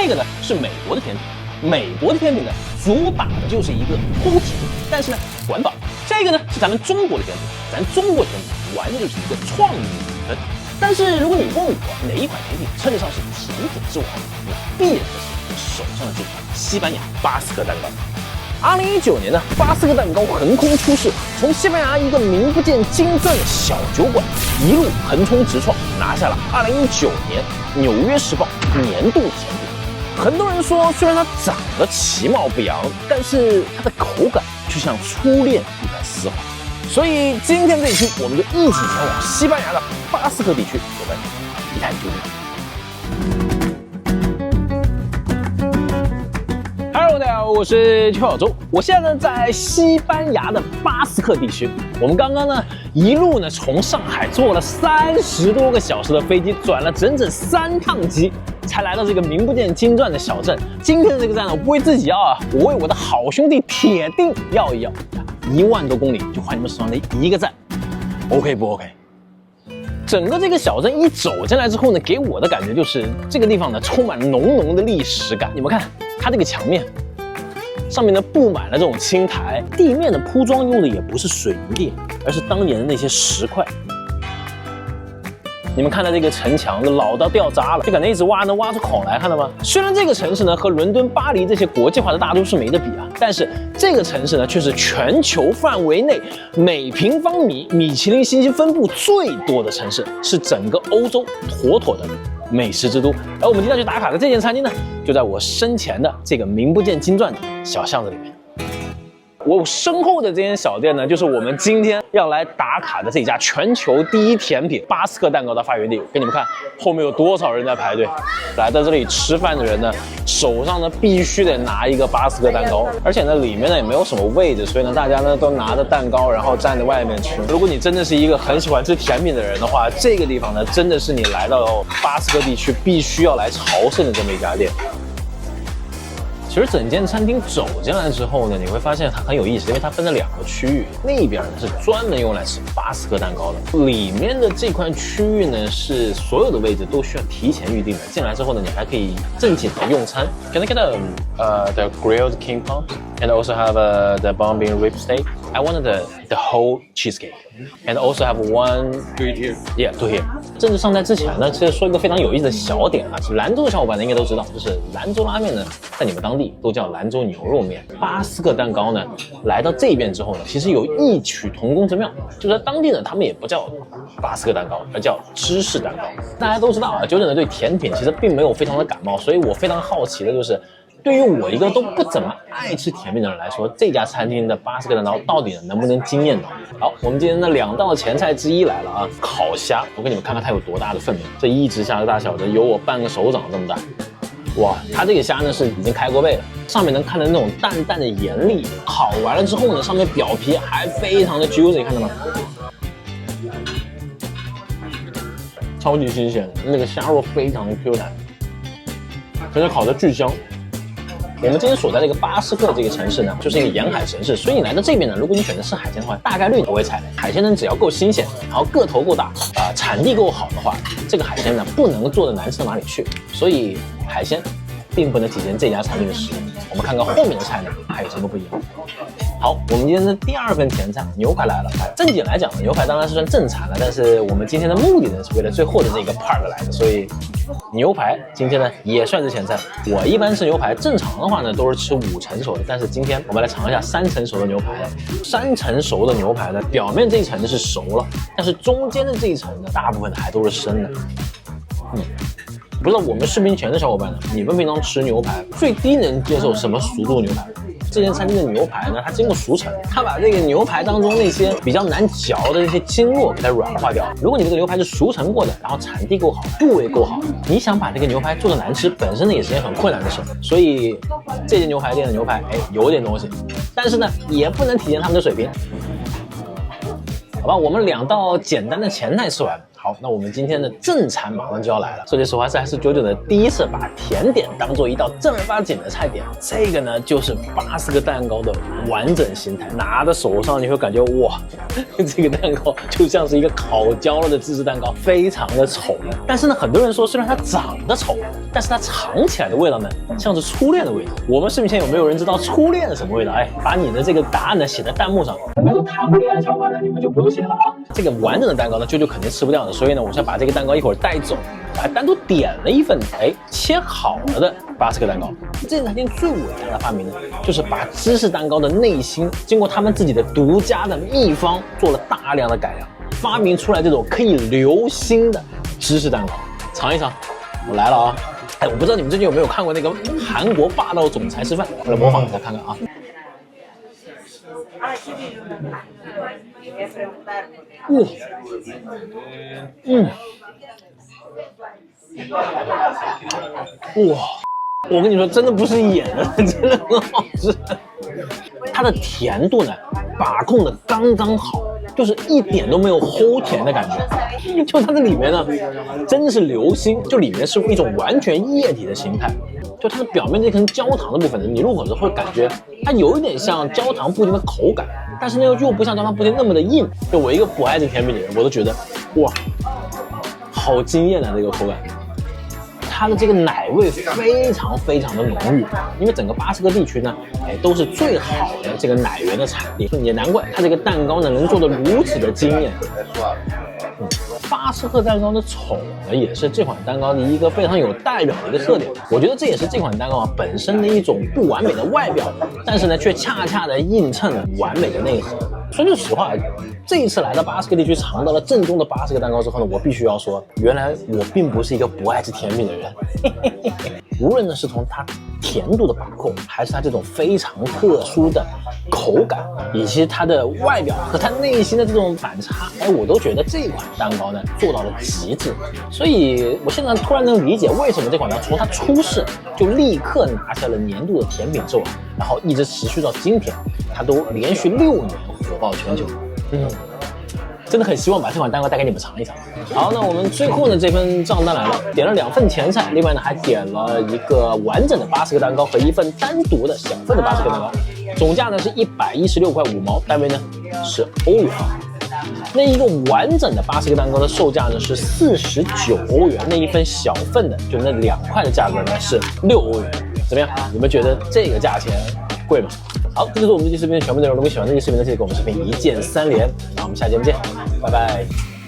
这个呢是美国的甜品，美国的甜品呢主打的就是一个齁甜，但是呢管饱。这个呢是咱们中国的甜品，咱中国甜品玩的就是一个创意米粉。但是如果你问我哪一款甜品称得上是甜品之王，那必然的是手上的这款西班牙巴斯克蛋糕。2019年呢，巴斯克蛋糕横空出世，从西班牙一个名不见经传的小酒馆，一路横冲直撞，拿下了2019年《纽约时报》年度甜品。很多人说，虽然它长得其貌不扬，但是它的口感就像初恋一般丝滑。所以今天这一期，我们就一起前往西班牙的巴斯克地区，我们一探究竟。Hello， 大家好，我是邱小周。我现在呢在西班牙的巴斯克地区。我们刚刚呢一路呢从上海坐了30多个小时的飞机，转了整整3趟机，才来到这个名不见经传的小镇。今天的这个站呢，我不为自己要啊，我为我的好兄弟铁定要一要。1万多公里就换你们手上的一个站 ，OK 不 OK？ 整个这个小镇一走进来之后呢，给我的感觉就是这个地方呢充满浓浓的历史感。你们看，它这个墙面上面呢布满了这种青苔，地面的铺装用的也不是水泥地，而是当年的那些石块。你们看到这个城墙都老到掉渣了，就感觉一直挖能挖出孔来，看到吗？虽然这个城市呢和伦敦、巴黎这些国际化的大都市没得比啊，但是这个城市呢却是全球范围内每平方米米其林星星分布最多的城市，是整个欧洲妥妥的美食之都。而我们今天去打卡的这间餐厅呢，就在我身前的这个名不见经传的小巷子里面。我身后的这间小店呢，就是我们今天要来打卡的这家全球第一甜品巴斯克蛋糕的发源地。给你们看后面有多少人在排队，来到这里吃饭的人呢，手上呢必须得拿一个巴斯克蛋糕，而且呢里面呢也没有什么位置，所以呢大家呢都拿着蛋糕，然后站在外面吃。如果你真的是一个很喜欢吃甜品的人的话，这个地方呢真的是你来到巴斯克地区必须要来朝圣的这么一家店。其实整间餐厅走进来之后呢，你会发现它很有意思，因为它分了2个区域，那边呢是专门用来吃巴斯克蛋糕的，里面的这块区域呢是所有的位置都需要提前预定的。进来之后呢，你还可以正经的用餐。Can I get the grilled king prawns and also have the bombing rib steak? I wanted the whole cheesecake and also have one. Do it here. Yeah, do here. 正式上菜之前呢，其实说一个非常有意思的小点啊，兰州的小伙伴呢应该都知道，就是兰州拉面呢，在你们当地都叫兰州牛肉面。巴斯克蛋糕呢，来到这边之后呢，其实有异曲同工之妙，就是在当地呢，他们也不叫巴斯克蛋糕，而叫芝士蛋糕。大家都知道啊，九九呢对甜品其实并没有非常的感冒，所以我非常好奇的就是，对于我一个都不怎么爱吃甜品的人来说，这家餐厅的巴斯克蛋糕到底能不能惊艳到？好，我们今天的2道前菜之一来了啊，烤虾。我给你们看看它有多大的分量，这一只虾的大小的有我半个手掌这么大。哇，它这个虾呢是已经开过背了，上面能看到那种淡淡的盐粒，烤完了之后呢，上面表皮还非常的 juicy， 看到吗？超级新鲜，那个虾肉非常的 Q 弹，真的烤得巨香。我们今天所在的一个巴斯克这个城市呢，就是一个沿海城市，所以你来到这边呢，如果你选择吃海鲜的话，大概率不会踩雷。海鲜呢，只要够新鲜，然后个头够大，产地够好的话，这个海鲜呢不能做的难吃到哪里去。所以海鲜并不能体现这家餐厅的实力。我们看看后面的菜呢，还有什么不一样。好，我们今天的第2份前菜牛排来了。正经来讲，牛排当然是算正餐了，但是我们今天的目的呢是为了最后的这个 part 来的，所以牛排今天呢也算是前菜。我一般吃牛排，正常的话呢都是吃5成熟的，但是今天我们来尝一下3成熟的牛排。3成熟的牛排呢，表面这一层是熟了，但是中间的这一层呢，大部分还都是生的。不知道我们视频前的小伙伴呢，你们平常吃牛排最低能接受什么熟度牛排？这间餐厅的牛排呢，它经过熟成，它把这个牛排当中那些比较难嚼的那些筋络给它软化掉。如果你这个牛排是熟成过的，然后产地够好，部位够好，你想把这个牛排做的难吃，本身呢也是件很困难的事。所以这间牛排店的牛排，有点东西，但是呢也不能体现他们的水平。好吧，我们2道简单的前菜吃完，好，那我们今天的正餐马上就要来了。说句实话，这还是九九的第一次把甜点当做一道正儿八经的菜点。这个呢，就是巴斯克蛋糕的完整形态，拿在手上你会感觉哇，这个蛋糕就像是一个烤焦了的芝士蛋糕，非常的丑。但是呢，很多人说虽然它长得丑，但是它尝起来的味道呢，像是初恋的味道。我们视频前有没有人知道初恋是什么味道？哎，把你的这个答案呢写在弹幕上。没有谈过恋爱小伙伴呢，你们就不用写了啊。这个完整的蛋糕呢，舅舅肯定吃不掉的，所以呢，我想把这个蛋糕一会儿带走，我还单独点了一份切好了的巴斯克蛋糕。这家店最伟大的发明呢，就是把芝士蛋糕的内心经过他们自己的独家的秘方做了大量的改良，发明出来这种可以流心的芝士蛋糕。尝一尝，我来了啊！哎，我不知道你们最近有没有看过那个韩国霸道总裁吃饭，我来模仿给大家看看啊。哇，哇，我跟你说，真的不是演的，真的很好吃。它的甜度呢，把控的刚刚好，就是一点都没有齁甜的感觉。就它的里面呢，真的是流心，就里面是一种完全液体的形态。就它的表面这层焦糖的部分呢，你入口之后会感觉它有一点像焦糖布丁的口感，但是呢又不像焦糖布丁那么的硬。就我一个不爱吃甜品的人，我都觉得哇，好惊艳啊这个口感。它的这个奶味非常非常的浓郁，因为整个巴斯克地区呢，都是最好的这个奶源的产地，也难怪它这个蛋糕呢能做得如此的惊艳。巴斯克蛋糕的丑呢，也是这款蛋糕的一个非常有代表的一个特点。我觉得这也是这款蛋糕本身的一种不完美的外表，但是呢，却恰恰的映衬了完美的内核。说句实话，这一次来到巴斯克地区尝到了正宗的巴斯克蛋糕之后呢，我必须要说，原来我并不是一个不爱吃甜品的人。无论呢是从它甜度的把控，还是它这种非常特殊的口感，以及它的外表和它内心的这种反差，我都觉得这款蛋糕呢做到了极致。所以我现在突然能理解为什么这款蛋糕从它出世就立刻拿下了年度的甜品之王，然后一直持续到今天，它都连续6年火爆全球。真的很希望把这款蛋糕带给你们尝一尝。好，那我们最后呢这份账单来了，点了2份前菜，另外呢还点了一个完整的巴斯克蛋糕和一份单独的小份的巴斯克蛋糕，总价呢是116块5毛，单位呢是欧元。那一个完整的巴斯克蛋糕的售价呢是49欧元，那一份小份的就那2块的价格呢是6欧元。怎么样？你们觉得这个价钱贵吗？好，这就是我们这期视频的全部内容。如果喜欢这期视频呢，记得给我们视频一键3连。那我们下期节目见，拜拜。